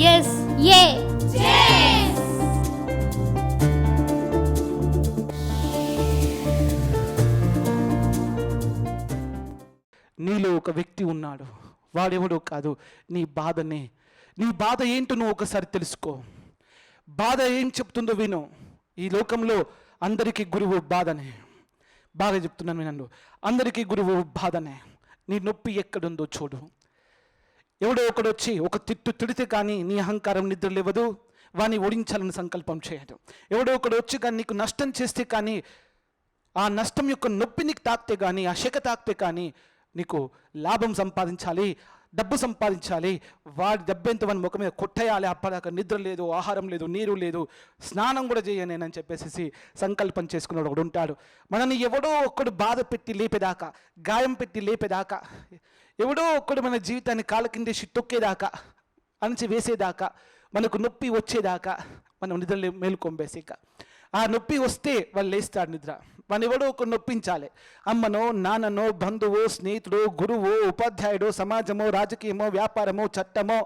Yes ఏ నీలో ఒక వ్యక్తి ఉన్నాడు, వాడెవడో కాదు, నీ బాధ ఏంటో నువ్వు ఒకసారి తెలుసుకో. బాధ ఏం చెప్తుందో విను. ఈ లోకంలో అందరికీ గురువు బాధనే. బాగా చెప్తున్నాను వినండు, అందరికీ గురువు బాధనే. నీ నొప్పి ఎక్కడుందో చూడు. ఎవడో ఒకడు వచ్చి ఒక తిట్టు తిడితే కానీ నీ అహంకారం నిద్ర లేవదు, వాని ఓడించాలని సంకల్పం చేయడు. ఎవడో ఒకడు వచ్చి కానీ నీకు నష్టం చేస్తే కానీ ఆ నష్టం యొక్క నొప్పి నీకు తాకితే కానీ, ఆ శక తాకితే కానీ నీకు లాభం సంపాదించాలి, డబ్బు సంపాదించాలి, వాడి డబ్బెంత వాని ముఖం మీద కొట్టేయాలి, అప్పటిదాకా నిద్ర లేదు, ఆహారం లేదు, నీరు లేదు, స్నానం కూడా చేయనేనని చెప్పేసి సంకల్పం చేసుకున్నాడు ఒకడు ఉంటాడు. మనల్ని ఎవడో ఒక్కడు బాధ పెట్టి లేపేదాకా, గాయం పెట్టి లేపేదాకా, ఎవడో ఒక్కడు మన జీవితాన్ని కాళ్ళ కిందేసి తొక్కేదాకా, అణచి వేసేదాకా, మనకు నొప్పి వచ్చేదాకా మనం నిద్ర మేలుకొంబేసాక ఆ నొప్పి వస్తే వాళ్ళు లేస్తాడు నిద్ర. వాని ఎవడో ఒక నొప్పించాలి. అమ్మనో, నాన్ననో, బంధువో, స్నేహితుడో, గురువో, ఉపాధ్యాయుడో, సమాజమో, రాజకీయమో, వ్యాపారమో, చట్టమో,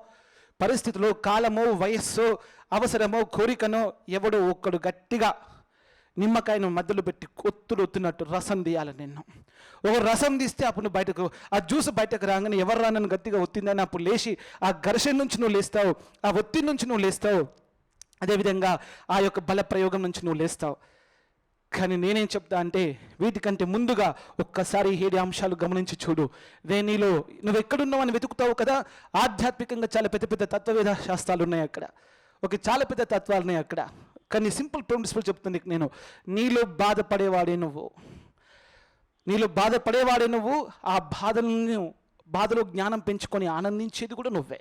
పరిస్థితులు, కాలమో, వయస్సో, అవసరమో, కోరికనో ఎవడో ఒక్కడు గట్టిగా నిమ్మకాయను మధ్యలో పెట్టి ఒత్తున్నట్టు రసం తీయాలి నిన్ను. ఒక రసం తీస్తే అప్పుడు బయటకు ఆ జ్యూస్ బయటకు రాగానే ఎవరు రానని గట్టిగా ఒత్తిందని అప్పుడు లేచి ఆ ఘర్షణ నుంచి నువ్వు లేస్తావు, ఆ ఒత్తిడి నుంచి నువ్వు లేస్తావు, అదేవిధంగా ఆ యొక్క బల ప్రయోగం నుంచి నువ్వు లేస్తావు. కానీ నేనేం చెప్తా అంటే వీటికంటే ముందుగా ఒక్కసారి 7 అంశాలు గమనించి చూడు. నీలో నువ్వు ఎక్కడున్నావు అని వెతుకుతావు కదా. ఆధ్యాత్మికంగా చాలా పెద్ద పెద్ద తత్వవేద శాస్త్రాలు ఉన్నాయి అక్కడ, చాలా పెద్ద తత్వాలు ఉన్నాయి అక్కడ. కానీ సింపుల్ ప్రిన్సిపల్ చెప్తుంది నేను, నీలో బాధపడేవాడే నువ్వు, ఆ బాధలో జ్ఞానం పెంచుకొని ఆనందించేది కూడా నువ్వే.